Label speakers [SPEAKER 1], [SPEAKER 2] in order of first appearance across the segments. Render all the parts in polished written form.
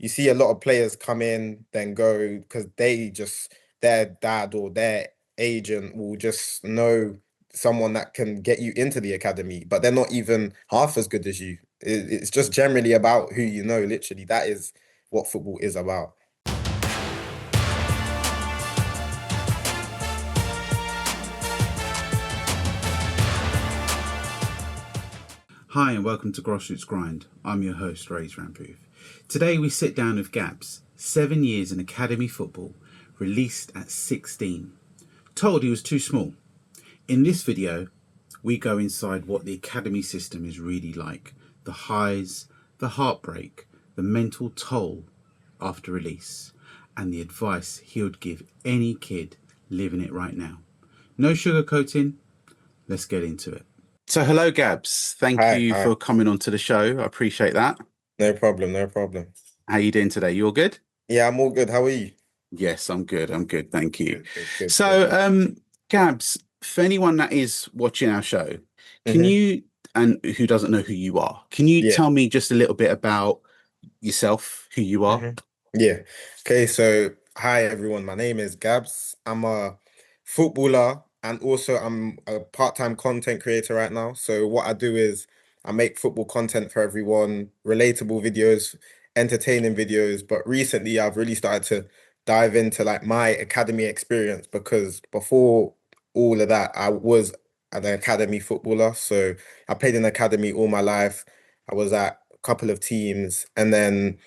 [SPEAKER 1] you see a lot of players come in, then go because their dad or their agent will just know someone that can get you into the academy, but they're not even half as good as you. It's just generally about who you know, literally. That is what football is about.
[SPEAKER 2] Hi and welcome to Grassroots Grind. I'm your host, Ray's Ramproof. Today we sit down with Gabs, 7 years in academy football, released at 16. Told he was too small. In this video, we go inside what the academy system is really like. The highs, the heartbreak, the mental toll after release, and the advice he would give any kid living it right now. No sugarcoating, let's get into it. So hello, Gabs. Thank
[SPEAKER 1] Hi,
[SPEAKER 2] you
[SPEAKER 1] hi.
[SPEAKER 2] for coming onto the show. I appreciate that.
[SPEAKER 1] No problem, no problem.
[SPEAKER 2] How you doing today? You all good?
[SPEAKER 1] Yeah, I'm all good. How are you?
[SPEAKER 2] Yes, I'm good. I'm good. Thank you.
[SPEAKER 1] Good.
[SPEAKER 2] So, Gabs, for anyone that is watching our show, can
[SPEAKER 1] Hmm.
[SPEAKER 2] you, and who doesn't know who you are, can you
[SPEAKER 1] Yeah.
[SPEAKER 2] tell me just a little bit about yourself, who you are?
[SPEAKER 1] Hmm. Yeah. Okay, so hi everyone. My name is Gabs. I'm a footballer and also I'm a part-time content creator right now. So what I do is I make football content for everyone, relatable videos, entertaining videos. But recently I've really started to dive into like my academy experience because before all of that, I was an academy footballer. So I played in academy all my life. I was at a couple of teams and then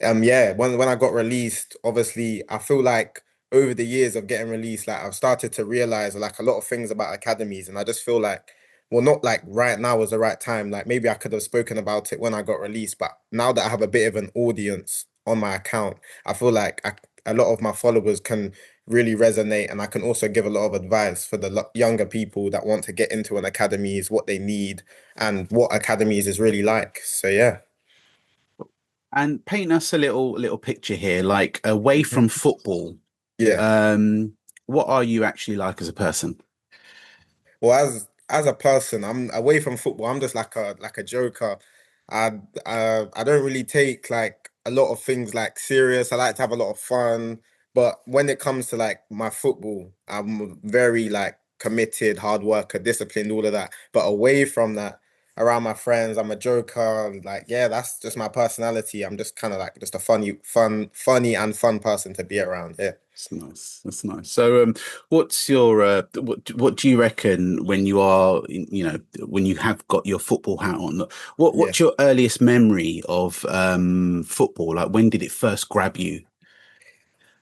[SPEAKER 1] yeah, when I got released, obviously I feel like over the years of getting released, like I've started to realize like a lot of things about academies, and I just feel like, well, not like right now was the right time. Like maybe I could have spoken about it when I got released, but now that I have a bit of an audience on my account, I feel like a lot of my followers can really resonate, and I can also give a lot of advice for the younger people that want to get into an academies, what they need, and what academies is really like. So yeah.
[SPEAKER 2] And paint us a little picture here, like away from
[SPEAKER 1] Mhm.
[SPEAKER 2] football.
[SPEAKER 1] Yeah.
[SPEAKER 2] Um, what are you actually like as a person?
[SPEAKER 1] Well, as a person, I'm away from football. I'm just like a joker. I don't really take like a lot of things like serious. I like to have a lot of fun, but when it comes to like my football, I'm very like committed, hard worker, disciplined, all of that. But away from that, around my friends, I'm a joker. Like, yeah, that's just my personality. I'm just kind of like just a funny and fun person to be around. Yeah.
[SPEAKER 2] That's nice. That's nice. So, what's your what do you reckon when you are, when you have got your football hat on?
[SPEAKER 1] Yeah.
[SPEAKER 2] What's your earliest memory of football? Like, when did it first grab you?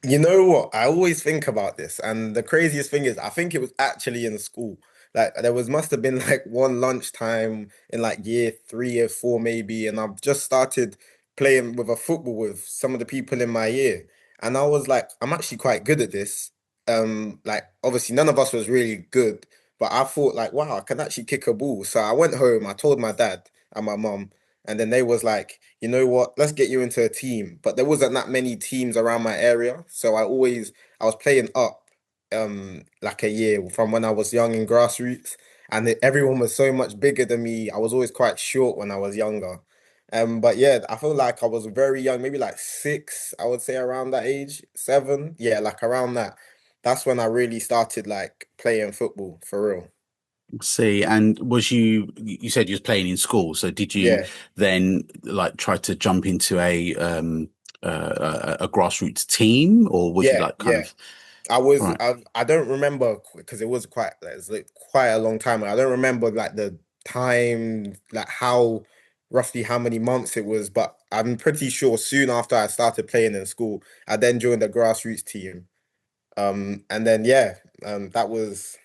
[SPEAKER 1] You know what? I always think about this, and the craziest thing is, I think it was actually in school. Like there was must have been like one lunchtime in like year three, year four, maybe, and I've just started playing with a football with some of the people in my year, and I was like, I'm actually quite good at this. Like obviously none of us was really good, but I thought like, wow, I can actually kick a ball. So I went home, I told my dad and my mum, and then they was like, you know what, let's get you into a team. But there wasn't that many teams around my area. So I was playing up like a year from when I was young in grassroots. And everyone was so much bigger than me. I was always quite short when I was younger. But yeah, I feel like I was very young, maybe like six, I would say around that age, seven. Yeah, like around that. That's when I really started like playing football for real.
[SPEAKER 2] See, and was you said you was playing in school, so did you
[SPEAKER 1] Yeah.
[SPEAKER 2] then like try to jump into a grassroots team, or was you
[SPEAKER 1] Yeah,
[SPEAKER 2] like kind
[SPEAKER 1] yeah.
[SPEAKER 2] of right?
[SPEAKER 1] I don't remember because it was like quite a long time ago. I don't remember like the time, like how roughly how many months it was, but I'm pretty sure soon after I started playing in school, I then joined the grassroots team. And then yeah, that was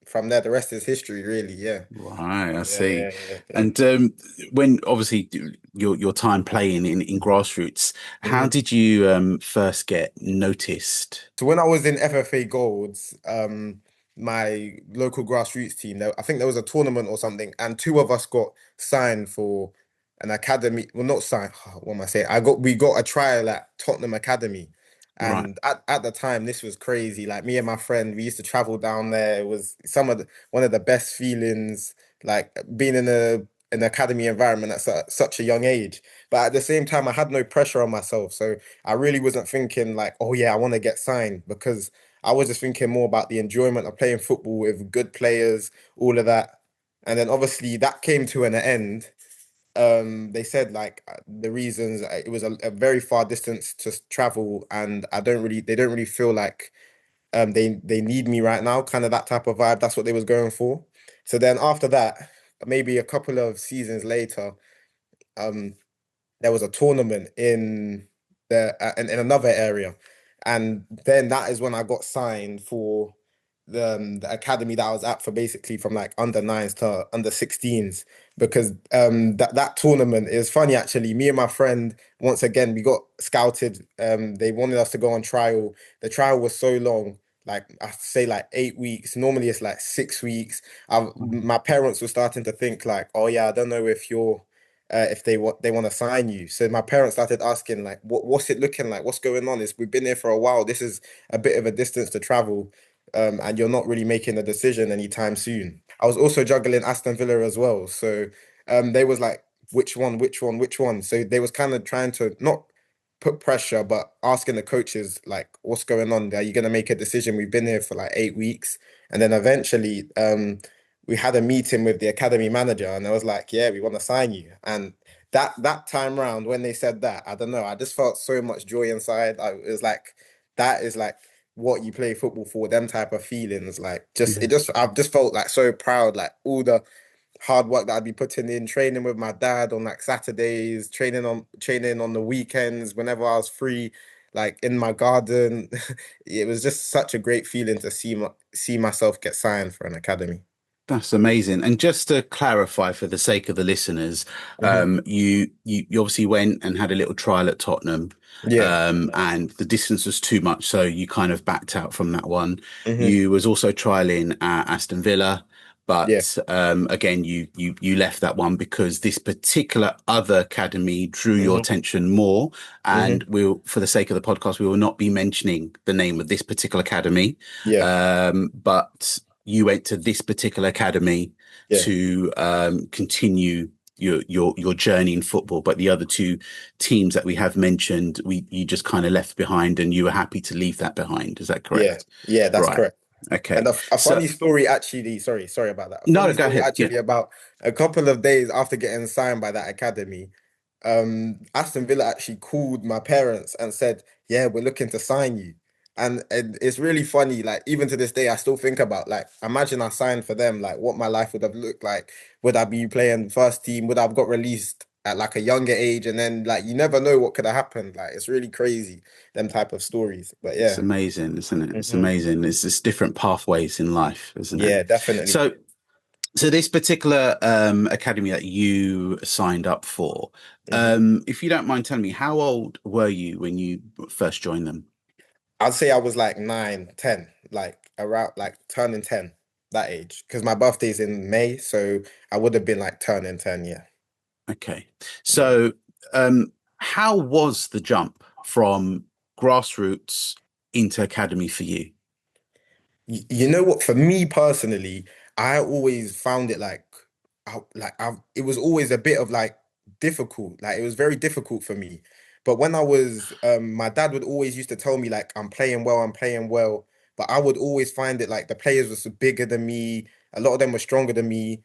[SPEAKER 1] from there, the rest is history, really. Yeah.
[SPEAKER 2] Right, I
[SPEAKER 1] Yeah,
[SPEAKER 2] see.
[SPEAKER 1] yeah, yeah, yeah.
[SPEAKER 2] And when obviously your time playing in grassroots, how
[SPEAKER 1] Mhm.
[SPEAKER 2] did you first get noticed?
[SPEAKER 1] So when I was in FFA Golds, my local grassroots team, I think there was a tournament or something, and two of us got signed for an academy. Well, not signed. What am I saying? We got a trial at Tottenham Academy,
[SPEAKER 2] Right.
[SPEAKER 1] and at the time this was crazy. Like me and my friend, we used to travel down there. It was one of the best feelings, like being in an academy environment at such a young age. But at the same time, I had no pressure on myself. So I really wasn't thinking like, oh yeah, I want to get signed because I was just thinking more about the enjoyment of playing football with good players, all of that. And then obviously that came to an end. They said like the reasons it was a very far distance to travel, and they don't really feel like they need me right now, kind of that type of vibe. That's what they was going for. So then after that, maybe a couple of seasons later, um, there was a tournament in another area, and then that is when I got signed for the academy that I was at for basically from like under nines to under 16s because that tournament is funny actually. Me and my friend once again we got scouted. They wanted us to go on trial. The trial was so long. Like I say, like 8 weeks. Normally it's like 6 weeks. My parents were starting to think like, oh yeah, I don't know if they want to sign you. So my parents started asking like, what's it looking like? What's going on? We've been here for a while. This is a bit of a distance to travel, and you're not really making a decision anytime soon. I was also juggling Aston Villa as well, so they was like, which one, which one, which one? So they was kind of trying to not put pressure, but asking the coaches like, what's going on? Are you gonna make a decision? We've been here for like 8 weeks, and then eventually, we had a meeting with the academy manager, and I was like, yeah, we want to sign you. And that time round when they said that, I don't know, I just felt so much joy inside. It was like that is like what you play football for, them type of feelings. Like
[SPEAKER 2] Yeah.
[SPEAKER 1] I've just felt like so proud, like all the hard work that I'd be putting in, training with my dad on like Saturdays, training on the weekends whenever I was free, like in my garden. It was just such a great feeling to see myself get signed for an academy.
[SPEAKER 2] That's amazing. And just to clarify for the sake of the listeners,
[SPEAKER 1] Hmm.
[SPEAKER 2] you obviously went and had a little trial at Tottenham,
[SPEAKER 1] Yeah.
[SPEAKER 2] and the distance was too much, so you kind of backed out from that one.
[SPEAKER 1] Hmm.
[SPEAKER 2] You was also trialing at Aston Villa,
[SPEAKER 1] Yeah.
[SPEAKER 2] but again, you left that one because this particular other academy drew your
[SPEAKER 1] Hmm.
[SPEAKER 2] attention more. And
[SPEAKER 1] Hmm.
[SPEAKER 2] we'll, for the sake of the podcast, we will not be mentioning the name of this particular academy.
[SPEAKER 1] Yeah.
[SPEAKER 2] But you went to this particular academy
[SPEAKER 1] Yeah.
[SPEAKER 2] to continue your journey in football, but the other two teams that we have mentioned, we you just kind of left behind, and you were happy to leave that behind. Is that
[SPEAKER 1] Yeah.
[SPEAKER 2] correct?
[SPEAKER 1] Yeah, that's
[SPEAKER 2] Right.
[SPEAKER 1] correct. And
[SPEAKER 2] Okay.
[SPEAKER 1] a
[SPEAKER 2] So
[SPEAKER 1] funny story actually, sorry about that. A
[SPEAKER 2] no,
[SPEAKER 1] funny
[SPEAKER 2] go
[SPEAKER 1] story
[SPEAKER 2] ahead. Yeah.
[SPEAKER 1] actually about a couple of days after getting signed by that academy, Aston Villa actually called my parents and said, "Yeah, we're looking to sign you." And it's really funny. Like even to this day, I still think about like imagine I signed for them, like what my life would have looked like. Would I be playing first team? Would I have got released at like a younger age? And then like you never know what could have happened. Like it's really crazy, them type of stories. But
[SPEAKER 2] It's
[SPEAKER 1] yeah.
[SPEAKER 2] amazing, isn't it? It's
[SPEAKER 1] Hmm.
[SPEAKER 2] amazing. It's just different pathways in life, isn't it?
[SPEAKER 1] Yeah, definitely.
[SPEAKER 2] So, so this particular academy that you signed up for,
[SPEAKER 1] Hmm.
[SPEAKER 2] if you don't mind telling me, how old were you when you first joined them?
[SPEAKER 1] I'd say I was like 9, 10, like around like turning 10, that age. Because my birthday's in May, so I would have been like turning 10, yeah.
[SPEAKER 2] Okay.
[SPEAKER 1] Yeah.
[SPEAKER 2] So, how was the jump from grassroots into academy for you?
[SPEAKER 1] You know what? For me personally, I always found it like, it was always a bit of like difficult. Like it was very difficult for me. But when I was, my dad would always used to tell me like, I'm playing well, I'm playing well. But I would always find it like the players were so bigger than me. A lot of them were stronger than me.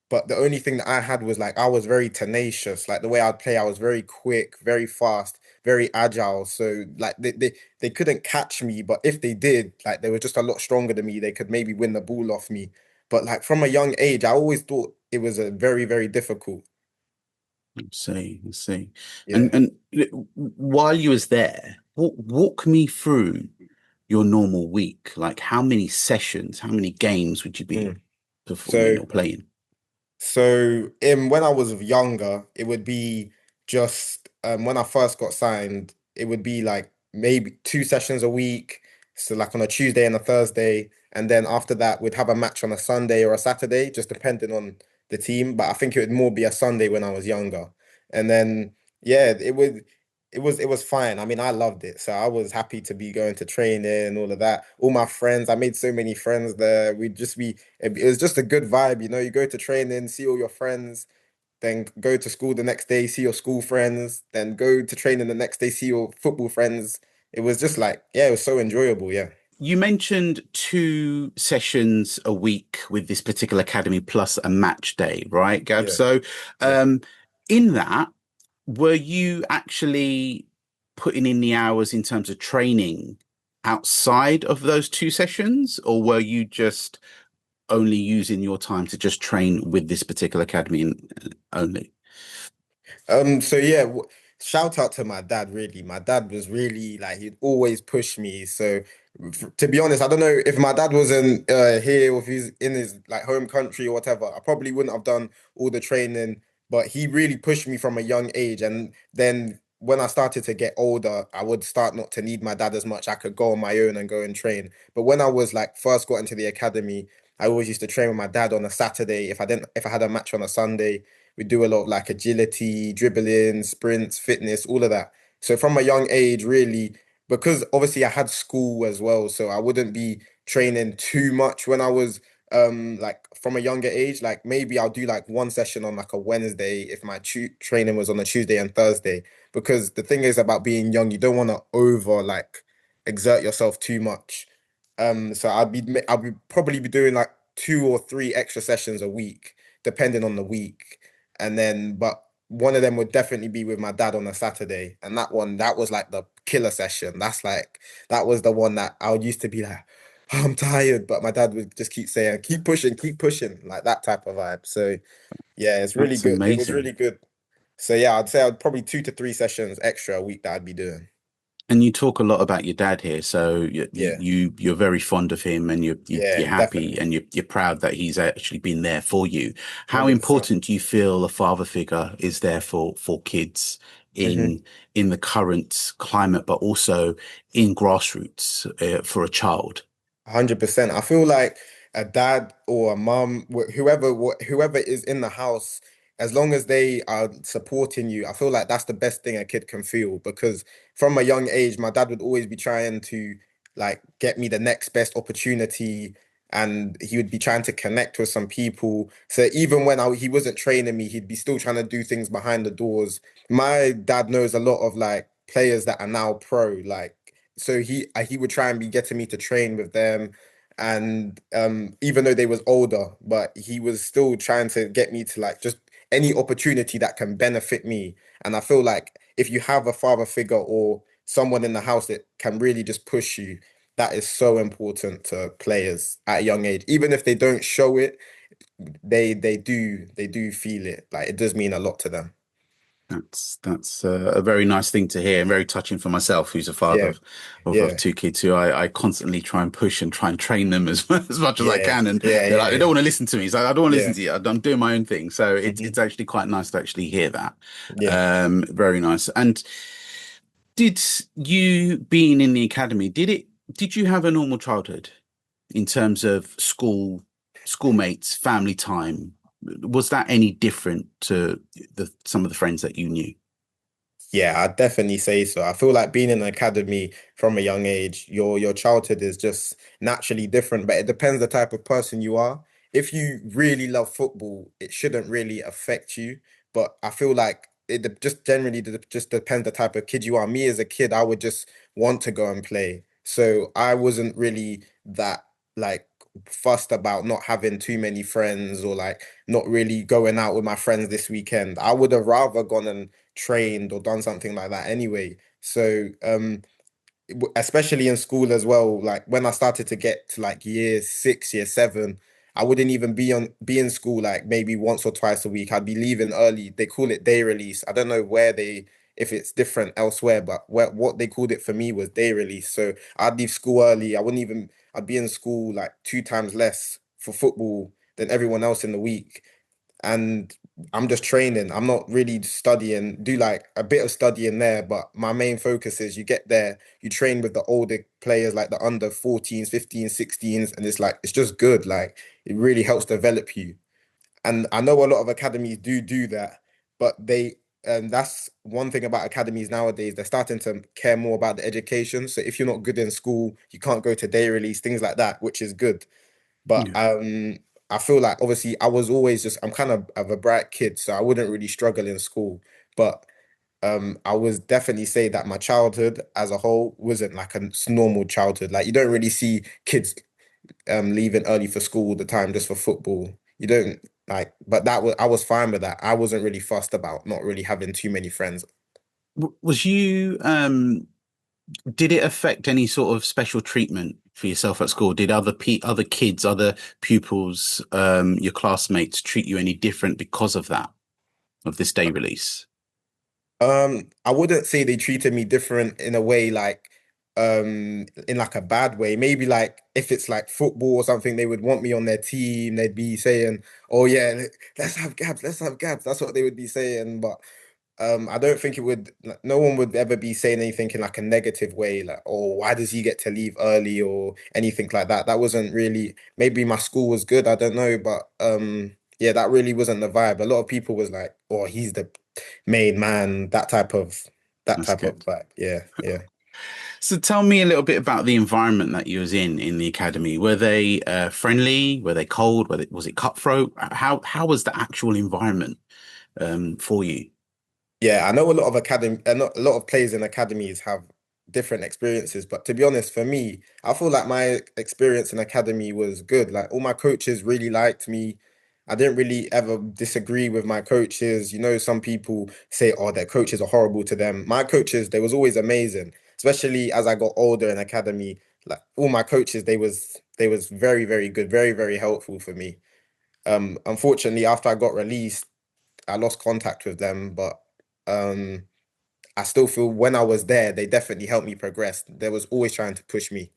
[SPEAKER 1] But the only thing that I had was like, I was very tenacious. Like the way I'd play, I was very quick, very fast, very agile. So like they couldn't catch me, but if they did, like they were just a lot stronger than me. They could maybe win the ball off me. But like from a young age, I always thought it was a very, very difficult.
[SPEAKER 2] I see.
[SPEAKER 1] Yeah.
[SPEAKER 2] And while you was there, walk me through your normal week. Like how many sessions, how many games would you be
[SPEAKER 1] Mm.
[SPEAKER 2] performing
[SPEAKER 1] So
[SPEAKER 2] or playing?
[SPEAKER 1] So in when I was younger, it would be just when I first got signed, it would be like maybe 2 sessions a week. So like on a Tuesday and a Thursday. And then after that, we'd have a match on a Sunday or a Saturday, just depending on the team. But I think it would more be a Sunday when I was younger. And then yeah, it was fine. I mean, I loved it. So I was happy to be going to training and all of that. All my friends, I made so many friends there. We'd just be it was just a good vibe, you know. You go to training, see all your friends. then go to school the next day, see your school friends, then go to training the next day, see your football friends. It was just like, yeah, it was so enjoyable. Yeah.
[SPEAKER 2] You mentioned 2 sessions a week with this particular academy plus a match day, right, Gab?
[SPEAKER 1] Yeah.
[SPEAKER 2] So,
[SPEAKER 1] Yeah.
[SPEAKER 2] um, in that, were you actually putting in the hours in terms of training outside of those 2 sessions, or were you just only using your time to just train with this particular academy only?
[SPEAKER 1] So yeah, shout out to my dad, really. My dad was really like he'd always push me. So to be honest, I don't know if my dad wasn't here or if he's in his like home country or whatever, I probably wouldn't have done all the training, but he really pushed me from a young age. And then when I started to get older, I would start not to need my dad as much. I could go on my own and go and train. But when I was like first got into the academy, I always used to train with my dad on a Saturday. If I had a match on a Sunday, we do a lot of like agility, dribbling, sprints, fitness, all of that. So from a young age, really, because obviously I had school as well, so I wouldn't be training too much when I was like from a younger age. Like maybe I'll do like one session on like a Wednesday if my training was on a Tuesday and Thursday. Because the thing is about being young, you don't want to over like exert yourself too much. So I'll be probably be doing like 2 or 3 extra sessions a week, depending on the week. And then, but one of them would definitely be with my dad on a Saturday. And that was like the killer session. That was the one that I would used to be like, "Oh, I'm tired." But my dad would just keep saying, keep pushing, like that type of vibe. So yeah, it's really
[SPEAKER 2] That's
[SPEAKER 1] good. It was
[SPEAKER 2] amazing.
[SPEAKER 1] really good. So yeah, I'd say I'd probably 2 to 3 sessions extra a week that I'd be doing.
[SPEAKER 2] And you talk a lot about your dad here, so
[SPEAKER 1] Yeah,
[SPEAKER 2] you're very fond of him, and you're
[SPEAKER 1] yeah,
[SPEAKER 2] happy,
[SPEAKER 1] definitely.
[SPEAKER 2] and you're proud that he's actually been there for you. How
[SPEAKER 1] 100%.
[SPEAKER 2] important do you feel a father figure is there for kids
[SPEAKER 1] hmm
[SPEAKER 2] in the current climate, but also in grassroots for a child?
[SPEAKER 1] 100%. I feel like a dad or a mom, whoever is in the house, as long as they are supporting you, I feel like that's the best thing a kid can feel. Because from a young age, my dad would always be trying to like get me the next best opportunity, and he would be trying to connect with some people. So even when he wasn't training me, he'd be still trying to do things behind the doors. My dad knows a lot of like players that are now pro, like so he would try and be getting me to train with them, and even though they was older, but he was still trying to get me to like just any opportunity that can benefit me. And I feel like if you have a father figure or someone in the house that can really just push you, that is so important to players at a young age. Even if they don't show it, they do feel it. Like it does mean a lot to them.
[SPEAKER 2] That's a very nice thing to hear and very touching for myself, who's a father
[SPEAKER 1] Yeah,
[SPEAKER 2] of
[SPEAKER 1] yeah,
[SPEAKER 2] 2 kids who I constantly try and push and try and train them as as much as I
[SPEAKER 1] yeah,
[SPEAKER 2] can. And
[SPEAKER 1] yeah,
[SPEAKER 2] they're like, they
[SPEAKER 1] yeah,
[SPEAKER 2] don't want to listen to me. So I don't want to listen
[SPEAKER 1] yeah,
[SPEAKER 2] to you. I'm doing my own thing. So it's
[SPEAKER 1] hmm
[SPEAKER 2] actually quite nice to actually hear that.
[SPEAKER 1] yeah.
[SPEAKER 2] Very nice. And did you being in the academy, did you have a normal childhood in terms of schoolmates, family time? Was that any different to some of the friends that you knew?
[SPEAKER 1] Yeah, I'd definitely say so. I feel like being in an academy from a young age, your childhood is just naturally different, but it depends the type of person you are. If you really love football, it shouldn't really affect you. But I feel like just generally just depends the type of kid you are. Me as a kid, I would just want to go and play. So I wasn't really that like fussed about not having too many friends or like not really going out with my friends this weekend. I would have rather gone and trained or done something like that anyway. So especially in school as well, like when I started to get to like year 6, year 7, I wouldn't even be in school like maybe once or twice a week. I'd be leaving early. They call it day release. I don't know where they if it's different elsewhere, but what they called it for me was day release. So I'd leave school early. I'd be in school like 2 times less for football than everyone else in the week, and I'm just training. I'm not really studying, do like a bit of studying there, but my main focus is you get there, you train with the older players, like the under 14s, 15s, 16s, and it's like it's just good. Like it really helps develop you. And I know a lot of academies do that, but that's one thing about academies nowadays. They're starting to care more about the education. So if you're not good in school, you can't go to day release, things like that, which is good. But
[SPEAKER 2] Yeah.
[SPEAKER 1] I feel like obviously I was always just I'm kind of a bright kid, so I wouldn't really struggle in school. But I was definitely say that my childhood as a whole wasn't like a normal childhood. Like you don't really see kids leaving early for school all the time just for football. You don't like, but that was I was fine with that. I wasn't really fussed about not really having too many friends.
[SPEAKER 2] Was you did it affect any sort of special treatment for yourself at school? Did other kids, other pupils, your classmates treat you any different because of that, of this day release?
[SPEAKER 1] I wouldn't say they treated me different in a way like in like a bad way. Maybe like if it's like football or something, they would want me on their team. They'd be saying, "Oh yeah, let's have Gabs, let's have Gabs." That's what they would be saying. But I don't think it would, like, no one would ever be saying anything in like a negative way, like, "Oh, why does he get to leave early?" or anything like that. That wasn't really, maybe my school was good, I don't know, but yeah, that really wasn't the vibe. A lot of people was like, "Oh, he's the main man," that
[SPEAKER 2] That's
[SPEAKER 1] type of
[SPEAKER 2] good.
[SPEAKER 1] vibe. Yeah, yeah.
[SPEAKER 2] So tell me a little bit about the environment that you was in the academy. Were they friendly? Were they cold? Was it cutthroat? How was the actual environment for you?
[SPEAKER 1] Yeah, I know a lot of a lot of players in academies have different experiences, but to be honest, for me, I feel like my experience in academy was good. Like all my coaches really liked me. I didn't really ever disagree with my coaches. You know, some people say, "Oh, their coaches are horrible to them." My coaches, they was always amazing, especially as I got older in academy. Like all my coaches, they was very, very good, very, very helpful for me. Unfortunately, after I got released, I lost contact with them, but um, I still feel when I was there, they definitely helped me progress. They was always trying to push me.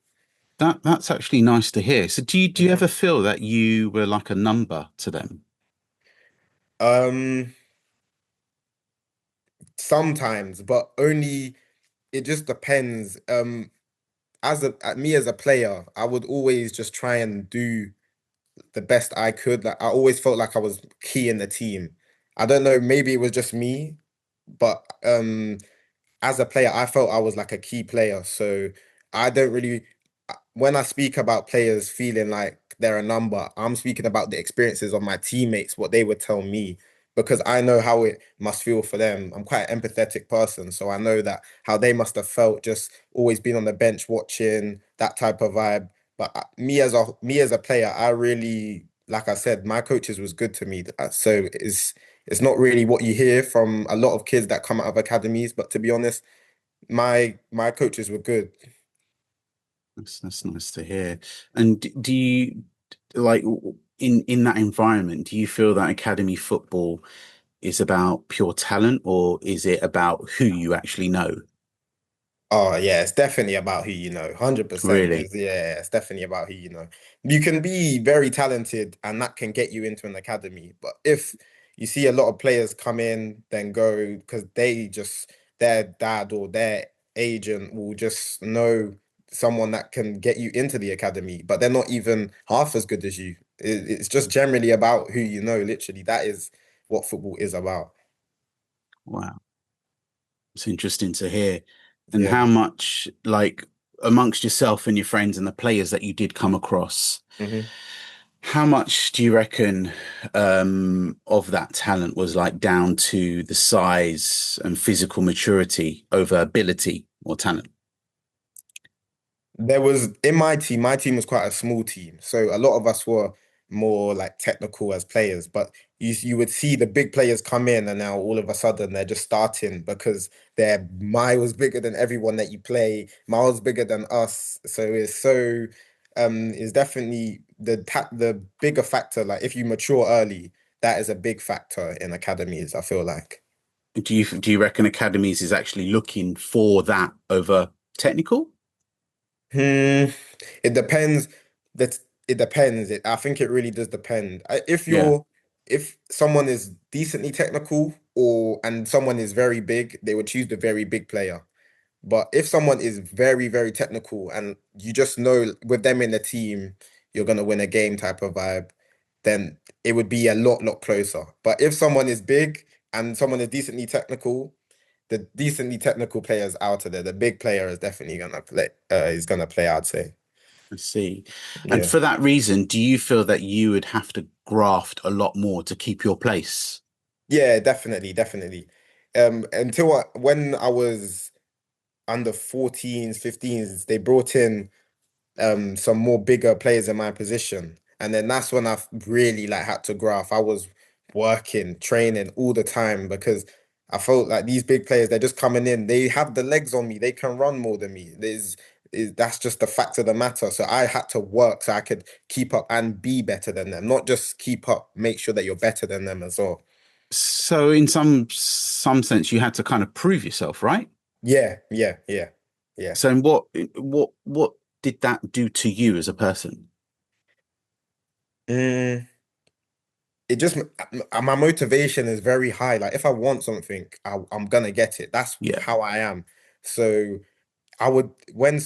[SPEAKER 2] That's actually nice to hear. So do you
[SPEAKER 1] Mhm.
[SPEAKER 2] ever feel that you were like a number to them?
[SPEAKER 1] Um, Sometimes, but only it just depends. Me as a player, I would always just try and do the best I could. Like I always felt like I was key in the team. I don't know, maybe it was just me, but as a player, I felt I was like a key player. So I don't really, when I speak about players feeling like they're a number, I'm speaking about the experiences of my teammates, what they would tell me, because I know how it must feel for them. I'm quite an empathetic person. So I know that how they must have felt just always being on the bench watching that type of vibe. But me as a player, I really, like I said, my coaches was good to me. So it's not really what you hear from a lot of kids that come out of academies, but to be honest, my coaches were good.
[SPEAKER 2] That's nice to hear. And do you like in that environment, do you feel that academy football is about pure talent or is it about who you actually know?
[SPEAKER 1] Oh yeah, it's definitely about who you know. 100%
[SPEAKER 2] Really?
[SPEAKER 1] is yeah, it's definitely about who you know. You can be very talented and that can get you into an academy, but if you see a lot of players come in, then go because their dad or their agent will just know someone that can get you into the academy, but they're not even half as good as you. It's just generally about who you know, literally. That is what football is about.
[SPEAKER 2] Wow. It's interesting to hear. And
[SPEAKER 1] Yeah.
[SPEAKER 2] how much, like, amongst yourself and your friends and the players that you did come across,
[SPEAKER 1] Mhm.
[SPEAKER 2] how much do you reckon of that talent was like down to the size and physical maturity over ability or talent?
[SPEAKER 1] There was in my team was quite a small team. So a lot of us were more like technical as players, but you would see the big players come in and now all of a sudden they're just starting because they're miles bigger than everyone that you play, miles bigger than us. So it's definitely the bigger factor. Like if you mature early, that is a big factor in academies, I feel like.
[SPEAKER 2] Do you reckon academies is actually looking for that over technical?
[SPEAKER 1] Hmm. It depends. That it depends. I think it really does depend.
[SPEAKER 2] Yeah.
[SPEAKER 1] If someone is decently technical and someone is very big, they would choose the very big player. But if someone is very, very technical and you just know with them in the team, you're gonna win a game type of vibe, then it would be a lot closer. But if someone is big and someone is decently technical, the decently technical players out of there, the big player is definitely gonna play. Is gonna play, I'd say.
[SPEAKER 2] I see. And
[SPEAKER 1] Yeah.
[SPEAKER 2] for that reason, do you feel that you would have to graft a lot more to keep your place?
[SPEAKER 1] Yeah, definitely, definitely. When I was under 14s, 15s, they brought in some more bigger players in my position. And then that's when I really like had to graph. I was working, training all the time because I felt like these big players, they're just coming in. They have the legs on me. They can run more than me. That's just the fact of the matter. So I had to work so I could keep up and be better than them, not just keep up, make sure that you're better than them as well.
[SPEAKER 2] So in some sense, you had to kind of prove yourself, right?
[SPEAKER 1] Yeah, yeah, yeah, yeah.
[SPEAKER 2] So in what did that do to you as a person?
[SPEAKER 1] Mm, it just my motivation is very high. Like if I want something, I'm gonna get it. That's
[SPEAKER 2] Yeah.
[SPEAKER 1] how I am. So I would when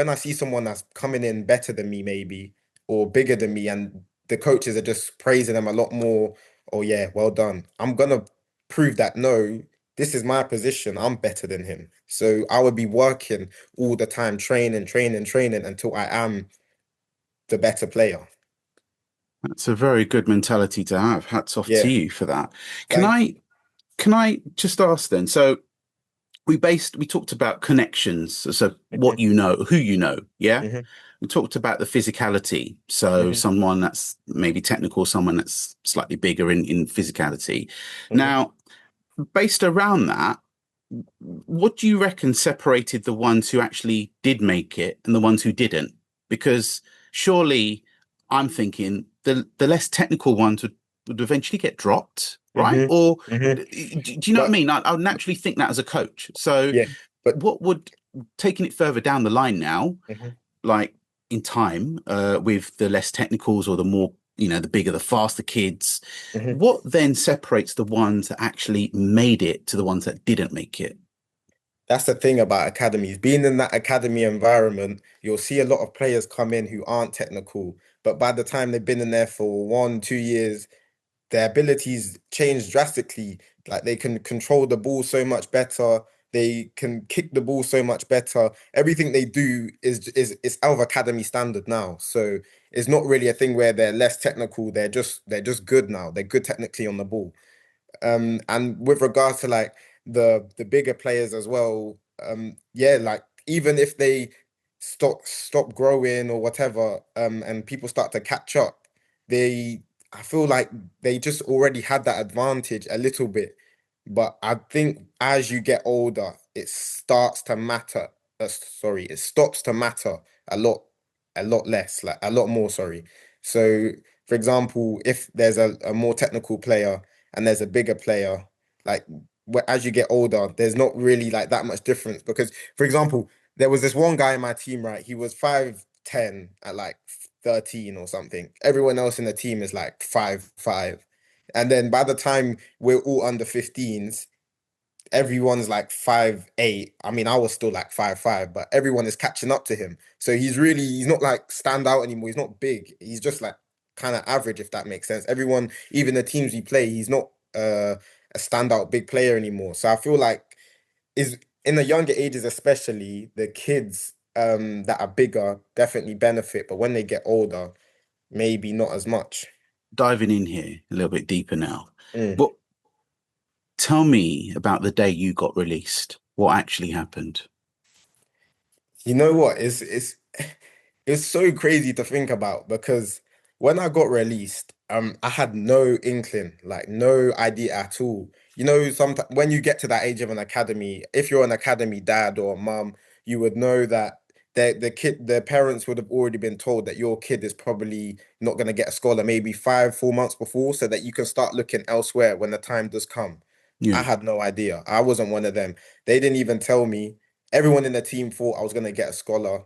[SPEAKER 1] I see someone that's coming in better than me, maybe or bigger than me, and the coaches are just praising them a lot more. Oh yeah, well done. I'm gonna prove that no, this is my position. I'm better than him. So I would be working all the time, training, training, training until I am the better player.
[SPEAKER 2] That's a very good mentality to have. Hats off to
[SPEAKER 1] Yeah,
[SPEAKER 2] you for that. Can
[SPEAKER 1] thank you.
[SPEAKER 2] I can I just ask then? So we talked about connections, so what
[SPEAKER 1] Hmm.
[SPEAKER 2] you know, who you know, yeah?
[SPEAKER 1] Hmm.
[SPEAKER 2] We talked about the physicality. So
[SPEAKER 1] Hmm.
[SPEAKER 2] someone that's maybe technical, someone that's slightly bigger in physicality.
[SPEAKER 1] Hmm.
[SPEAKER 2] Now, based around that, what do you reckon separated the ones who actually did make it and the ones who didn't? Because surely I'm thinking the less technical ones would eventually get dropped, right?
[SPEAKER 1] Hmm.
[SPEAKER 2] Or
[SPEAKER 1] Hmm.
[SPEAKER 2] do you know what I
[SPEAKER 1] But
[SPEAKER 2] mean? I would naturally think that as a coach. So
[SPEAKER 1] yeah, but
[SPEAKER 2] what would taking it further down the line now,
[SPEAKER 1] mhm,
[SPEAKER 2] like in time, with the less technicals or the more, the bigger, the faster kids,
[SPEAKER 1] mhm.
[SPEAKER 2] what then separates the ones that actually made it to the ones that didn't make it?
[SPEAKER 1] That's the thing about academies. Being in that academy environment, you'll see a lot of players come in who aren't technical, but by the time they've been in there for 1, 2 years, their abilities change drastically. Like they can control the ball so much better. They can kick the ball so much better. Everything they do is out of academy standard now. So it's not really a thing where they're less technical. They're just good now. They're good technically on the ball. And with regards to like the bigger players as well, yeah, like even if they stop growing or whatever, and people start to catch up, they I feel like they just already had that advantage a little bit. But I think as you get older, it starts to matter. Sorry, it stops to matter a lot, a lot less, like a lot more, sorry. So, for example, if there's a more technical player and there's a bigger player, like as you get older, there's not really like that much difference because, for example, there was this one guy in my team, right? He was 5'10" at like 13 or something. Everyone else in the team is like 5'5". And then by the time we're all under 15s, everyone's like 5'8". I mean, I was still like 5'5", but everyone is catching up to him. So he's not like stand out anymore. He's not big. He's just like kind of average, if that makes sense. Everyone, even the teams we play, he's not a standout big player anymore. So I feel like is in the younger ages, especially the kids that are bigger definitely benefit, but when they get older, maybe not as much.
[SPEAKER 2] Diving in here a little bit deeper now.
[SPEAKER 1] Mm.
[SPEAKER 2] But tell me about the day you got released. What actually happened?
[SPEAKER 1] You know what? It's so crazy to think about because when I got released, I had no inkling, like no idea at all. You know, sometimes when you get to that age of an academy, if you're an academy dad or mum, you would know that the parents would have already been told that your kid is probably not going to get a scholar maybe 5, 4 months before, so that you can start looking elsewhere when the time does come. I
[SPEAKER 2] Yeah.
[SPEAKER 1] had no idea. I wasn't one of them. They didn't even tell me. Everyone in the team thought I was going to get a scholar.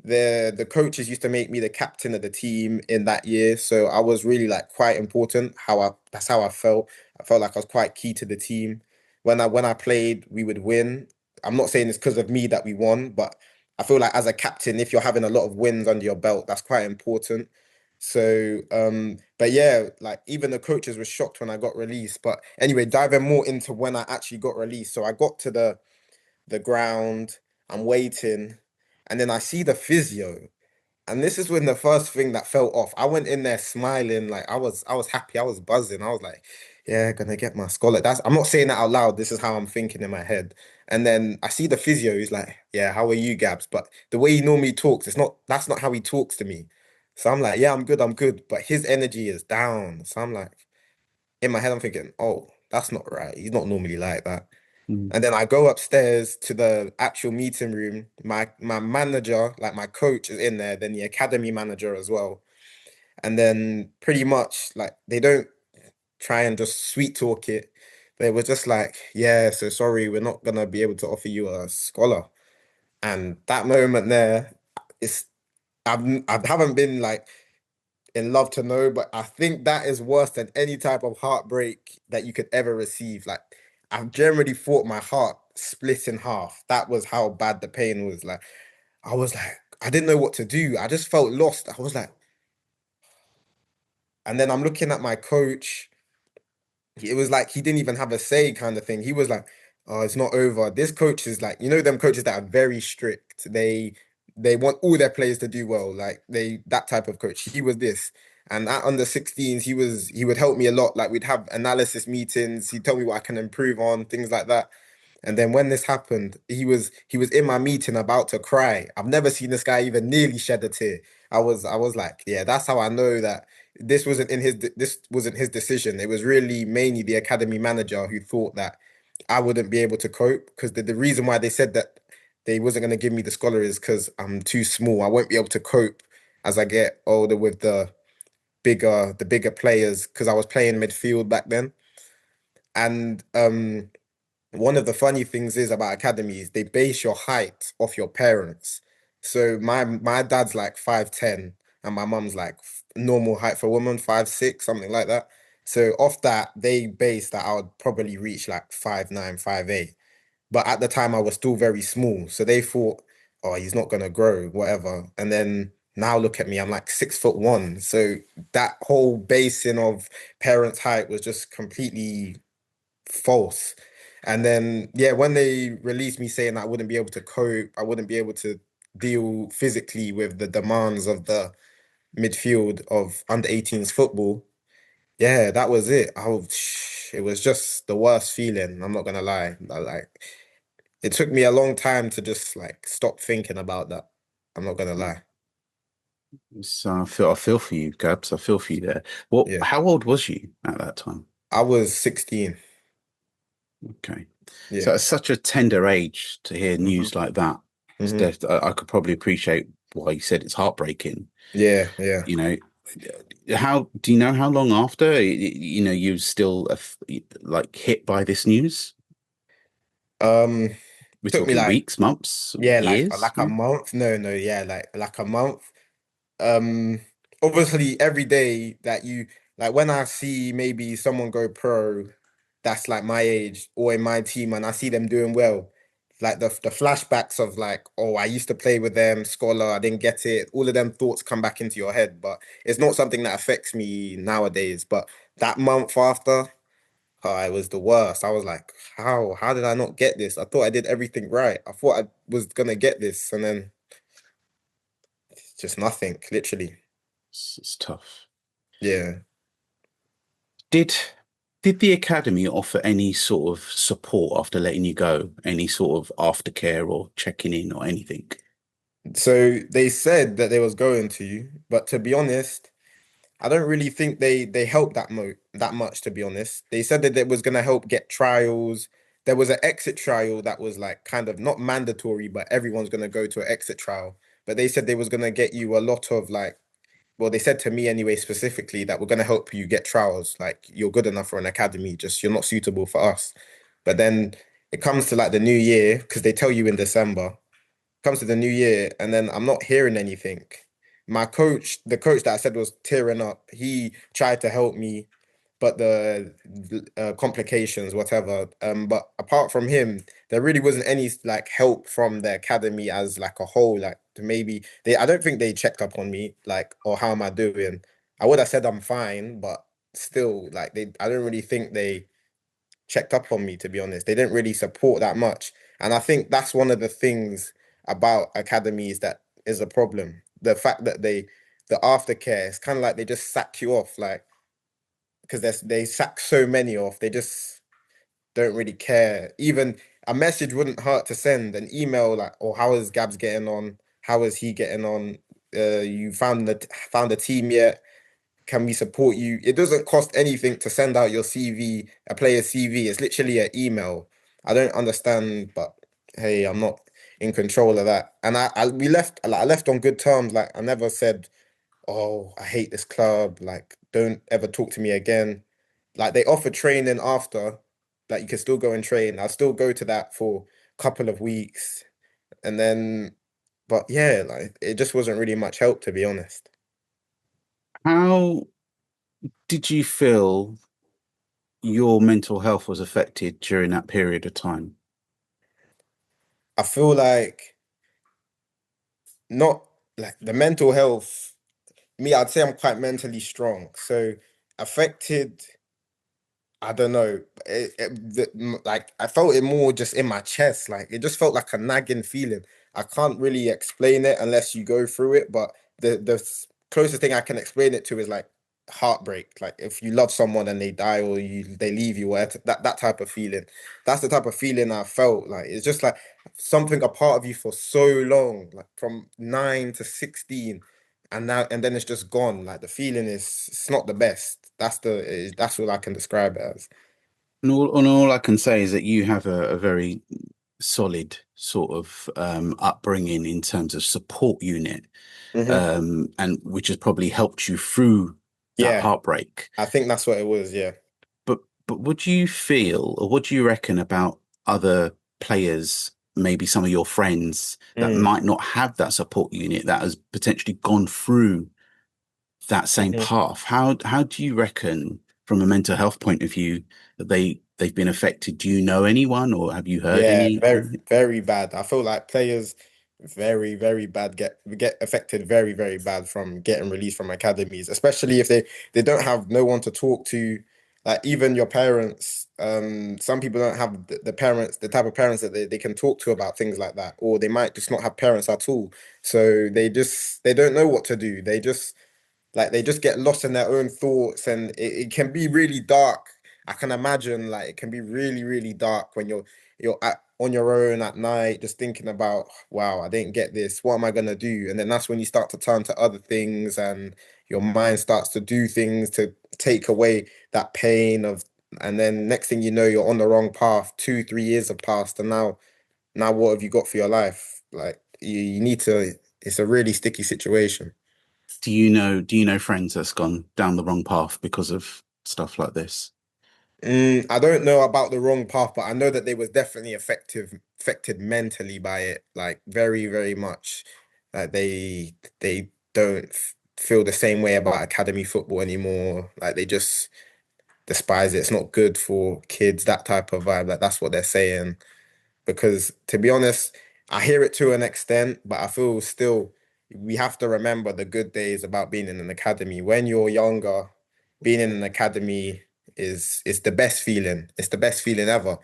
[SPEAKER 1] The coaches used to make me the captain of the team in that year, so I was really like quite important. That's how I felt. I felt like I was quite key to the team. When I played, we would win. I'm not saying it's because of me that we won, but I feel like as a captain, if you're having a lot of wins under your belt, that's quite important. So, but yeah, like even the coaches were shocked when I got released. But anyway, diving more into when I actually got released. So I got to the ground, I'm waiting, and then I see the physio, And this is when the first thing that felt off. I went in there smiling, like I was happy, I was buzzing. I was like, yeah, gonna get my scholar. I'm not saying that out loud. This is how I'm thinking in my head. And then I see the physio, he's like, yeah, how are you, Gabs? But the way he normally talks, that's not how he talks to me. So I'm like, yeah, I'm good. But his energy is down. So I'm like, in my head, I'm thinking, oh, that's not right. He's not normally like that.
[SPEAKER 2] Mm.
[SPEAKER 1] And then I go upstairs to the actual meeting room. My manager, like my coach, is in there, then the academy manager as well. And then pretty much like they don't try and just sweet talk it. They were just like, yeah, so sorry, we're not gonna be able to offer you a scholar. And that moment there, it's I haven't been like in love to know, but I think that is worse than any type of heartbreak that you could ever receive. Like I've generally thought my heart split in half. That was how bad the pain was. Like I was like, I didn't know what to do. I just felt lost. I was like, and then I'm looking at my coach. It was like he didn't even have a say kind of thing. He was like, "Oh, it's not over." This coach is like, them coaches that are very strict. They want all their players to do well. Like that type of coach. He was this. And at under 16s, he would help me a lot. Like we'd have analysis meetings. He'd tell me what I can improve on, things like that. And then when this happened, he was in my meeting about to cry. I've never seen this guy even nearly shed a tear. I was like, yeah, that's how I know that this wasn't his decision. It was really mainly the academy manager who thought that I wouldn't be able to cope because the reason why they said that they wasn't going to give me the scholar is because I'm too small. I won't be able to cope as I get older with the bigger players because I was playing midfield back then. And one of the funny things is about academies, they base your height off your parents. So my dad's like 5'10" and my mum's like normal height for a woman, 5'6", something like that. So off that, they base that I would probably reach like 5'9", 5'8". But at the time I was still very small. So they thought, oh, he's not gonna grow, whatever. And then now look at me, I'm like 6'1". So that whole basing of parents' height was just completely false. And then, yeah, when they released me saying I wouldn't be able to cope, I wouldn't be able to deal physically with the demands of the midfield of under 18s football, yeah, that was it. It was just the worst feeling. I'm not gonna lie. It took me a long time to just like stop thinking about that. I'm not gonna lie.
[SPEAKER 2] So I feel for you, Gabs. I feel for you there. What?
[SPEAKER 1] Yeah,
[SPEAKER 2] How old was you at that time?
[SPEAKER 1] I was 16.
[SPEAKER 2] Okay. So
[SPEAKER 1] Yeah.
[SPEAKER 2] at such a tender age to hear
[SPEAKER 1] hmm
[SPEAKER 2] news like that,
[SPEAKER 1] hmm
[SPEAKER 2] I could probably appreciate why you said it's heartbreaking.
[SPEAKER 1] Yeah, yeah.
[SPEAKER 2] You know, how do you know how long after you still like hit by this news?
[SPEAKER 1] Um,
[SPEAKER 2] We're
[SPEAKER 1] took me
[SPEAKER 2] talking
[SPEAKER 1] like
[SPEAKER 2] weeks, months,
[SPEAKER 1] yeah,
[SPEAKER 2] years.
[SPEAKER 1] like a
[SPEAKER 2] Yeah.
[SPEAKER 1] month. No, no, yeah, like a month. Um, Obviously every day that you like when I see maybe someone go pro that's like my age or in my team and I see them doing well, like the flashbacks of like, oh, I used to play with them, scholar, I didn't get it. All of them thoughts come back into your head, but it's not something that affects me nowadays. But that month after, oh, it was the worst. I was like, how did I not get this? I thought I did everything right. I thought I was gonna get this, and then just nothing, literally.
[SPEAKER 2] It's tough.
[SPEAKER 1] Yeah.
[SPEAKER 2] Did did the academy offer any sort of support after letting you go? Any sort of aftercare or checking in or anything?
[SPEAKER 1] So they said that they was going to, but to be honest, I don't really think they helped that much, to be honest. They said that it was gonna help get trials. There was an exit trial that was like kind of not mandatory, but everyone's gonna go to an exit trial. But they said they was gonna get you a lot of like, well, they said to me anyway, specifically that we're gonna help you get trials. Like you're good enough for an academy, just you're not suitable for us. But then it comes to like the new year, because they tell you in December comes to the new year and then I'm not hearing anything. The coach that I said was tearing up, he tried to help me, but the complications, whatever. But apart from him, there really wasn't any like help from the academy as like a whole. Like to maybe I don't think they checked up on me, like, or how am I doing? I would have said I'm fine, but still, like I don't really think they checked up on me, to be honest. They didn't really support that much. And I think that's one of the things about academies that is a problem. the fact that the aftercare, it's kind of like they just sack you off, like because they sack so many off, they just don't really care. Even a message wouldn't hurt to send an email like, "Oh, how is Gabs getting on? How is he getting on? You found the team yet? Can we support you?" It doesn't cost anything to send out your CV, a player's CV. It's literally an email. I don't understand, but hey, I'm not in control of that. And we left, like, I left on good terms. Like, I never said, "Oh, I hate this club. Like, don't ever talk to me again." Like, they offer training after, like you can still go and train. I'll still go to that for a couple of weeks, and then, but yeah, like it just wasn't really much help, to be honest.
[SPEAKER 2] How did you feel your mental health was affected during that period of time?
[SPEAKER 1] I feel like not like the mental health. Me, I'd say I'm quite mentally strong. So affected, I don't know. Like I felt it more just in my chest. Like it just felt like a nagging feeling. I can't really explain it unless you go through it. But closest thing I can explain it to is like heartbreak. Like if you love someone and they die or they leave you, or that type of feeling. That's the type of feeling I felt. Like it's just like something a part of you for so long, like from 9 to 16, and then it's just gone. Like the feeling is it's not the best. That's all I can describe it as.
[SPEAKER 2] And all I can say is that you have a very solid sort of upbringing in terms of support unit,
[SPEAKER 1] Hmm.
[SPEAKER 2] and which has probably helped you through that
[SPEAKER 1] Yeah,
[SPEAKER 2] heartbreak.
[SPEAKER 1] I think that's what it was. Yeah.
[SPEAKER 2] But what do you feel, or what do you reckon about other players, maybe some of your friends that
[SPEAKER 1] Mm.
[SPEAKER 2] might not have that support unit that has potentially gone through that same
[SPEAKER 1] Hmm.
[SPEAKER 2] path? How do you reckon, from a mental health point of view, that they've been affected? Do you know anyone, or have you heard
[SPEAKER 1] Yeah,
[SPEAKER 2] any?
[SPEAKER 1] very, very bad. I feel like players very, very bad get affected very, very bad from getting released from academies, especially if they don't have no one to talk to. Like even your parents, some people don't have the parents, the type of parents that they can talk to about things like that, or they might just not have parents at all. So they don't know what to do. They just get lost in their own thoughts, and it can be really dark. I can imagine like it can be really, really dark when on your own at night, just thinking about, wow, I didn't get this. What am I gonna do? And then that's when you start to turn to other things, and your mind starts to do things to take away that pain of. And then next thing you know, you're on the wrong path. 2, 3 years have passed, and now what have you got for your life? Like you need to. It's a really sticky situation.
[SPEAKER 2] Do you know friends that's gone down the wrong path because of stuff like this?
[SPEAKER 1] I don't know about the wrong path, but I know that they was definitely affected mentally by it, like very, very much. Like they don't feel the same way about academy football anymore. Like they just despise it. It's not good for kids, that type of vibe. Like that's what they're saying. Because to be honest, I hear it to an extent, but I feel still we have to remember the good days about being in an academy. When you're younger, being in an academy is the best feeling. It's the best feeling ever.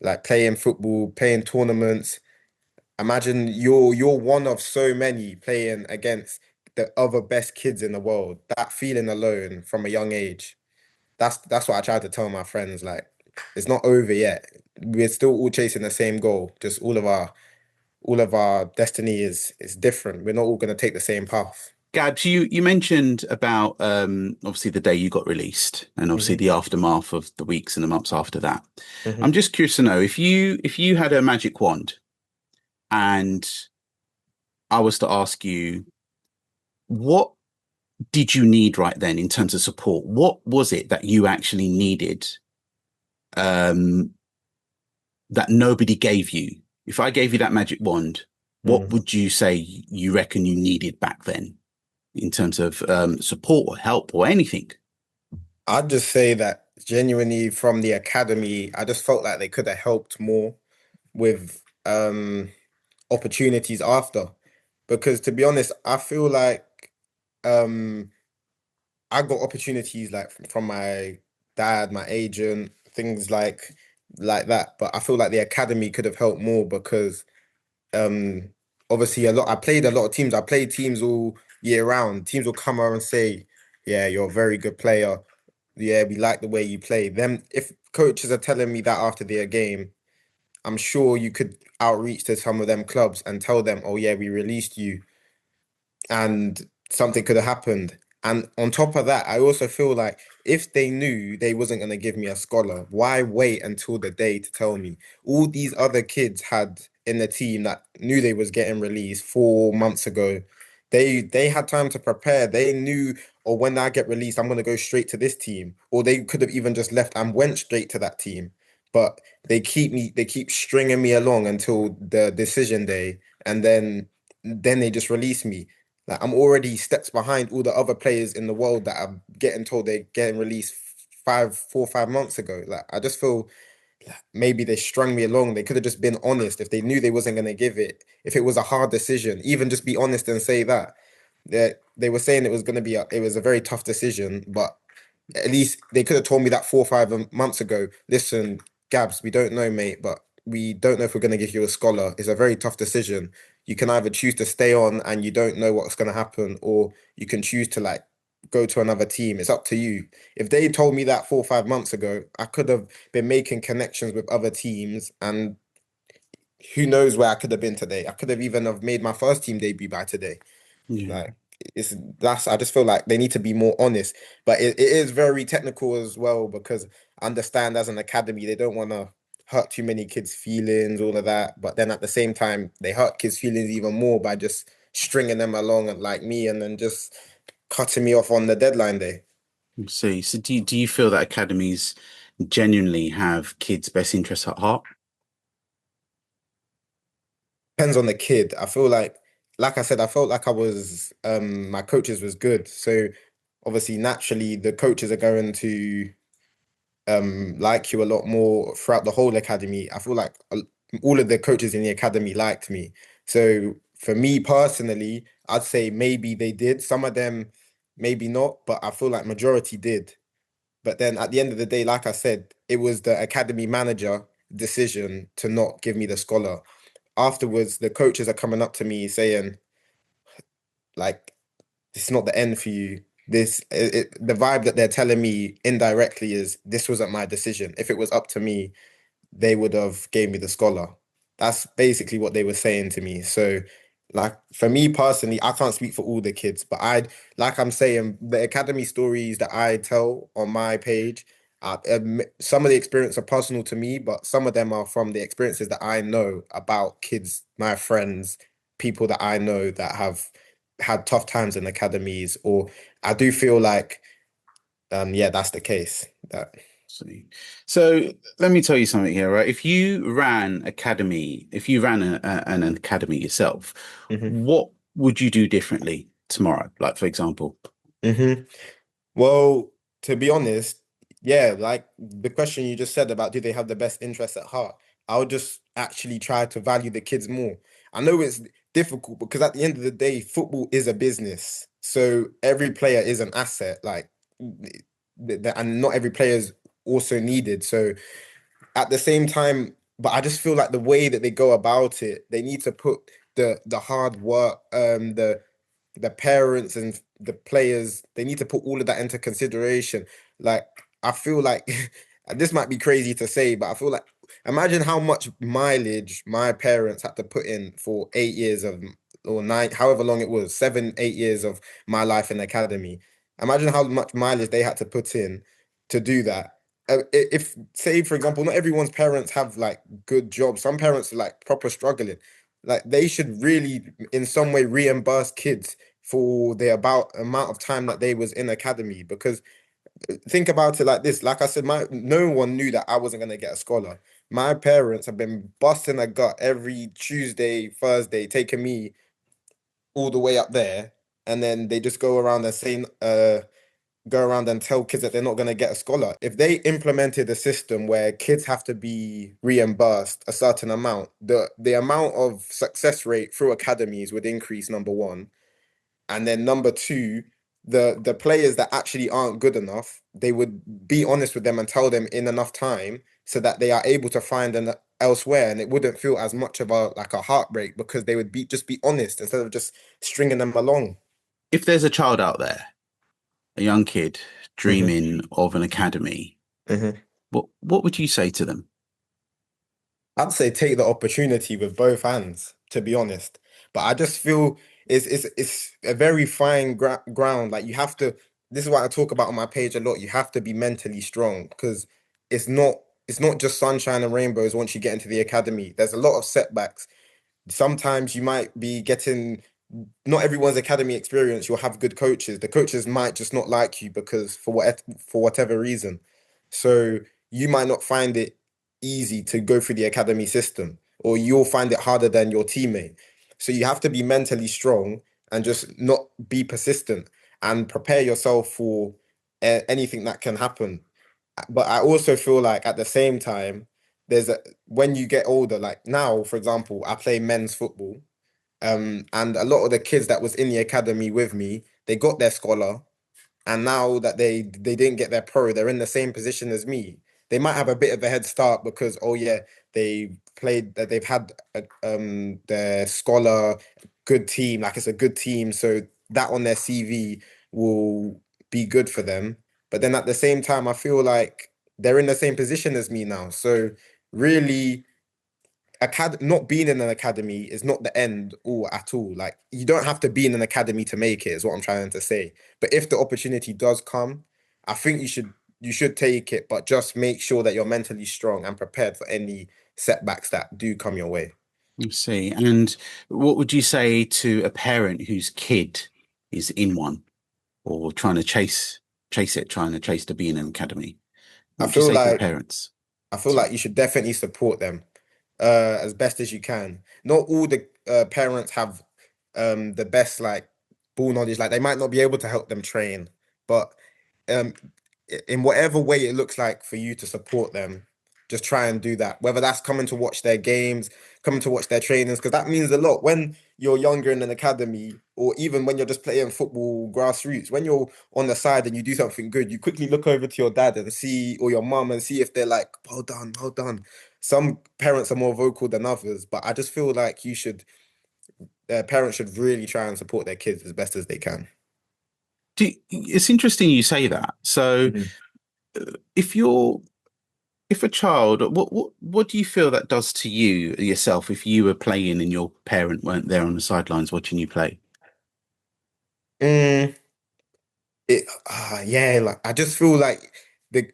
[SPEAKER 1] Like playing football, playing tournaments. Imagine you're one of so many playing against the other best kids in the world. That feeling alone from a young age. That's what I try to tell my friends. Like, it's not over yet. We're still all chasing the same goal. Just all of our destiny is different. We're not all gonna take the same path.
[SPEAKER 2] Gabs, you mentioned about obviously the day you got released, and obviously
[SPEAKER 1] Hmm.
[SPEAKER 2] the aftermath of the weeks and the months after that.
[SPEAKER 1] Hmm.
[SPEAKER 2] I'm just curious to know if you had a magic wand and I was to ask you, what did you need right then in terms of support? What was it that you actually needed, um, that nobody gave you? If I gave you that magic wand, what
[SPEAKER 1] Mm.
[SPEAKER 2] would you say you reckon you needed back then in terms of support or help or anything?
[SPEAKER 1] I'd just say that genuinely from the academy, I just felt like they could have helped more with opportunities after. Because to be honest, I feel like um I got opportunities like from my dad, my agent, things like that. But I feel like the academy could have helped more because um obviously a lot. I played a lot of teams. I played teams all year round. Teams will come around and say, "Yeah, you're a very good player. Yeah, we like the way you play." Then, if coaches are telling me that after their game, I'm sure you could outreach to some of them clubs and tell them, "Oh yeah, we released you and something could have happened." And on top of that, I also feel like if they knew they wasn't going to give me a scholar, why wait until the day to tell me? All these other kids had in the team that knew they was getting released 4 months ago. They had time to prepare. They knew, or when I get released, I'm going to go straight to this team. Or they could have even just left and went straight to that team. But they keep stringing me along until the decision day, and then they just release me. Like I'm already steps behind all the other players in the world that are getting told they're getting released 5 4 5 months ago. Like I just feel maybe they strung me along. They could have just been honest if they knew they wasn't gonna give it. If it was a hard decision, even just be honest and say that. They were saying it was a very tough decision, but at least they could have told me that 4 or 5 months ago. Listen, Gabs, we don't know, mate, but we don't know if we're going to give you a scholar. It's a very tough decision. You can either choose to stay on and you don't know what's going to happen, or you can choose to like go to another team. It's up to you. If they told me that 4 or 5 months ago, I could have been making connections with other teams, and who knows where I could have been today. I could have even have made my first team debut by today.
[SPEAKER 2] Yeah.
[SPEAKER 1] Like it's that's I just feel like they need to be more honest. But it is very technical as well because I understand as an academy they don't want to hurt too many kids' feelings, all of that. But then at the same time, they hurt kids' feelings even more by just stringing them along and like me and then just cutting me off on the deadline day.
[SPEAKER 2] See, so do you feel that academies genuinely have kids' best interests at heart?
[SPEAKER 1] Depends on the kid. I feel like I said, I felt like I was my coaches was good. So obviously naturally the coaches are going to like you a lot more throughout the whole academy. I feel like all of the coaches in the academy liked me. So for me personally, I'd say maybe they did. Some of them maybe not, but I feel like majority did. But then at the end of the day, like I said, it was the academy manager decision to not give me the scholar. Afterwards, the coaches are coming up to me saying, like, it's not the end for you. The vibe that they're telling me indirectly is this wasn't my decision. If it was up to me, they would have gave me the scholar. That's basically what they were saying to me. So, like for me personally, I can't speak for all the kids, but like I'm saying, the academy stories that I tell on my page, some of the experience are personal to me, but some of them are from the experiences that I know about kids, my friends, people that I know that have had tough times in academies, or I do feel like, yeah, that's the case. That.
[SPEAKER 2] See. So let me tell you something here, right? If you ran an academy yourself,
[SPEAKER 1] Hmm.
[SPEAKER 2] what would you do differently tomorrow? Like, for example,
[SPEAKER 1] Hmm. Well, to be honest, yeah, like the question you just said about do they have the best interests at heart, I'll just actually try to value the kids more. I know it's difficult because at the end of the day, football is a business. So every player is an asset, like, and not every player is also needed. So at the same time, but I just feel like the way that they go about it, they need to put the hard work, the parents and the players, they need to put all of that into consideration. Like, I feel like and this might be crazy to say, but I feel like imagine how much mileage my parents had to put in for 8 years of or nine, however long it was, 7 8 years of my life in the academy. Imagine how much mileage they had to put in to do that. If say for example, not everyone's parents have like good jobs. Some parents are like proper struggling. Like they should really in some way reimburse kids for the about amount of time that they was in academy because think about it like this, like I said, my no one knew that I wasn't going to get a scholar. My parents have been busting a gut every Tuesday, Thursday, taking me all the way up there, and then they just go around and tell kids that they're not going to get a scholar. If they implemented a system where kids have to be reimbursed a certain amount, the amount of success rate through academies would increase, number one. And then number two, the players that actually aren't good enough, they would be honest with them and tell them in enough time so that they are able to find elsewhere, and it wouldn't feel as much of a like a heartbreak because they would be just be honest instead of just stringing them along.
[SPEAKER 2] If there's a child out there, a young kid
[SPEAKER 1] Hmm.
[SPEAKER 2] dreaming of an academy,
[SPEAKER 1] Hmm.
[SPEAKER 2] what would you say to them?
[SPEAKER 1] I'd say take the opportunity with both hands, to be honest. But I just feel it's a very fine ground. Like you have to. This is what I talk about on my page a lot. You have to be mentally strong because it's not it's not just sunshine and rainbows once you get into the academy. There's a lot of setbacks. Sometimes you might be getting not everyone's academy experience. You'll have good coaches. The coaches might just not like you because for whatever reason. So you might not find it easy to go through the academy system, or you'll find it harder than your teammate. So you have to be mentally strong and just not be persistent and prepare yourself for anything that can happen. But I also feel like at the same time, there's a when you get older, like now, for example, I play men's football. And a lot of the kids that was in the academy with me, they got their scholar, and now that they didn't get their pro, they're in the same position as me. They might have a bit of a head start because oh yeah, they played that they've had their scholar good team, like it's a good team, so that on their CV will be good for them. But then at the same time, I feel like they're in the same position as me now. So really not being in an academy is not the end all at all. Like you don't have to be in an academy to make it, is what I'm trying to say. But if the opportunity does come, I think you should take it, but just make sure that you're mentally strong and prepared for any setbacks that do come your way.
[SPEAKER 2] I see. And what would you say to a parent whose kid is in one or trying to chase it, trying to chase to be in an academy? What
[SPEAKER 1] I
[SPEAKER 2] would you
[SPEAKER 1] feel
[SPEAKER 2] say to the
[SPEAKER 1] like
[SPEAKER 2] parents?
[SPEAKER 1] I feel
[SPEAKER 2] Sorry.
[SPEAKER 1] like you should definitely support them as best as you can. Not all the parents have the best like ball knowledge. Like they might not be able to help them train, but um in whatever way it looks like for you to support them, just try and do that. Whether that's coming to watch their games, coming to watch their trainings, because that means a lot when you're younger in an academy, or even when you're just playing football grassroots. When you're on the side and you do something good, you quickly look over to your dad and see, or your mum and see if they're like, well done, well done. Some parents are more vocal than others, but I just feel like parents should really try and support their kids as best as they can.
[SPEAKER 2] It's interesting you say that. So
[SPEAKER 1] Mhm.
[SPEAKER 2] if you're if a child, what do you feel that does to you yourself if you were playing and your parent weren't there on the sidelines watching you play?
[SPEAKER 1] Mm, yeah, like I just feel like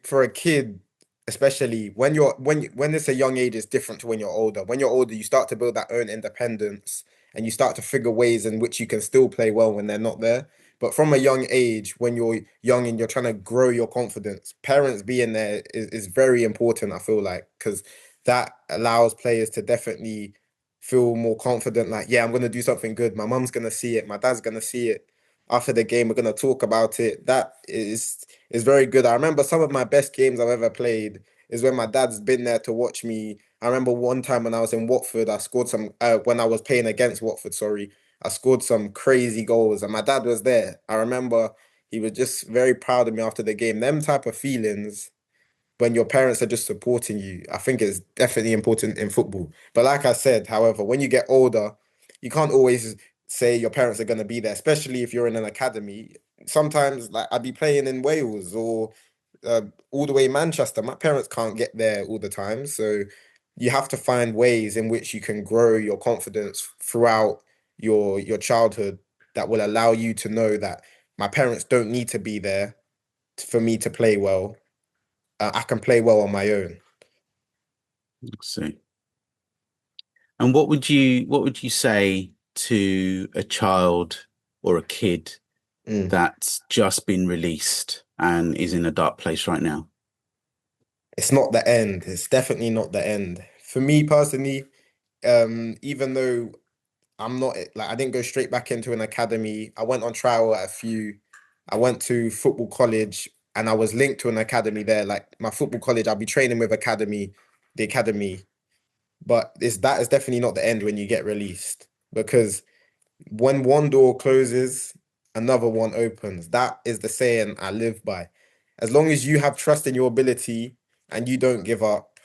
[SPEAKER 1] for a kid, especially when it's a young age, it's different to when you're older. When you're older, you start to build that own independence and you start to figure ways in which you can still play well when they're not there. But from a young age, when you're young and you're trying to grow your confidence, parents being there is very important, I feel like, because that allows players to definitely feel more confident, like, yeah, I'm gonna do something good. My mum's gonna see it, my dad's gonna see it after the game. We're gonna talk about it. That is very good. I remember some of my best games I've ever played is when my dad's been there to watch me. I remember one time when I was in Watford, I scored some when I was playing against Watford, sorry. I scored some crazy goals and my dad was there. I remember he was just very proud of me after the game. Them type of feelings when your parents are just supporting you, I think it's definitely important in football. But like I said, however, when you get older, you can't always say your parents are going to be there, especially if you're in an academy. Sometimes, like I'd be playing in Wales or all the way in Manchester. My parents can't get there all the time, so you have to find ways in which you can grow your confidence throughout your childhood that will allow you to know that my parents don't need to be there for me to play well. I can play well on my own.
[SPEAKER 2] Let's see. And what would you say to a child or a kid
[SPEAKER 1] Mm.
[SPEAKER 2] that's just been released and is in a dark place right now?
[SPEAKER 1] It's not the end. It's definitely not the end. For me personally, even though I'm not like I didn't go straight back into an academy. I went on trial at a few. I went to football college and I was linked to an academy there. Like my football college, I'll be training with the academy. But that is definitely not the end when you get released because when one door closes, another one opens. That is the saying I live by. As long as you have trust in your ability and you don't give up,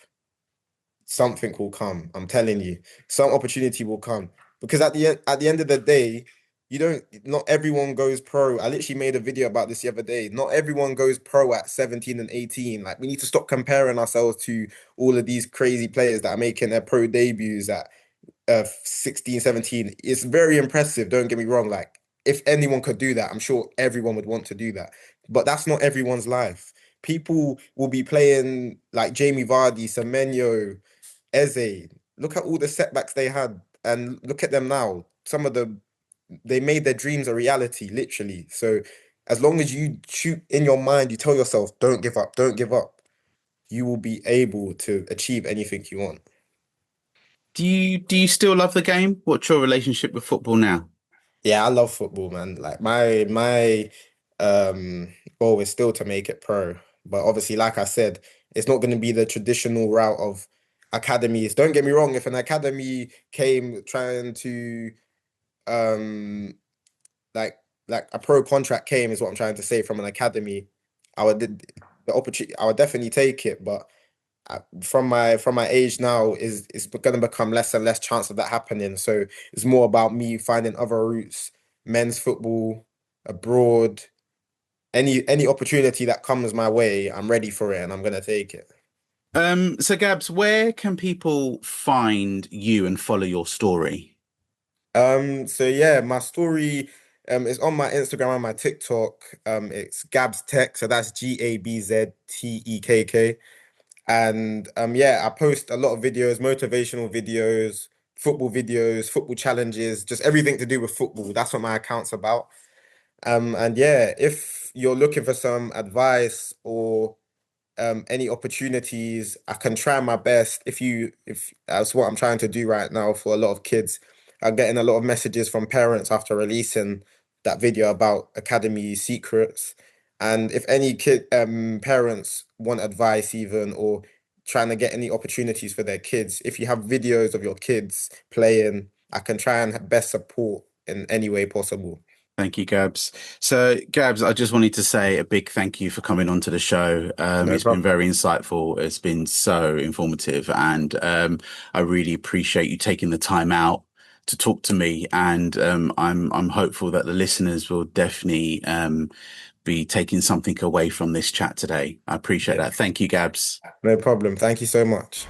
[SPEAKER 1] something will come. I'm telling you, some opportunity will come because at the end of the day, you don't. Not everyone goes pro. I literally made a video about this the other day. Not everyone goes pro at 17 and 18. Like we need to stop comparing ourselves to all of these crazy players that are making their pro debuts at 16, 17. It's very impressive. Don't get me wrong. Like if anyone could do that, I'm sure everyone would want to do that. But that's not everyone's life. People will be playing like Jamie Vardy, Semenyo, Eze. Look at all the setbacks they had, and look at them now. They made their dreams a reality, literally. So as long as you shoot in your mind, you tell yourself, don't give up, don't give up, you will be able to achieve anything you want.
[SPEAKER 2] Do you still love the game? What's your relationship with football now?
[SPEAKER 1] Yeah, I love football, man. Like my goal is still to make it pro. But obviously, like I said, it's not going to be the traditional route of academies. Don't get me wrong, if an academy came trying to um like like a pro contract came is what I'm trying to say from an academy, I would the opportunity I would definitely take it. But from my age now is it's going to become less and less chance of that happening. So it's more about me finding other routes, men's football, abroad, any opportunity that comes my way, I'm ready for it and I'm gonna take it.
[SPEAKER 2] So Gabs, where can people find you and follow your story?
[SPEAKER 1] So yeah, my story is on my Instagram and my TikTok. It's Gabs Tech, so that's GabzTekk. And yeah, I post a lot of videos, motivational videos, football challenges, just everything to do with football. That's what my account's about. And yeah, if you're looking for some advice or any opportunities, I can try my best. If that's what I'm trying to do right now for a lot of kids, I'm getting a lot of messages from parents after releasing that video about academy secrets. And if any kid parents want advice even or trying to get any opportunities for their kids, if you have videos of your kids playing, I can try and best support in any way possible.
[SPEAKER 2] Thank you, Gabs. So, Gabs, I just wanted to say a big thank you for coming onto the show.
[SPEAKER 1] No
[SPEAKER 2] It's been
[SPEAKER 1] problem.
[SPEAKER 2] very insightful. It's been so informative, and I really appreciate you taking the time out to talk to me. And I'm hopeful that the listeners will definitely be taking something away from this chat today. I appreciate
[SPEAKER 1] Yeah,
[SPEAKER 2] that. Thank you, Gabs.
[SPEAKER 1] no problem. Thank you so much.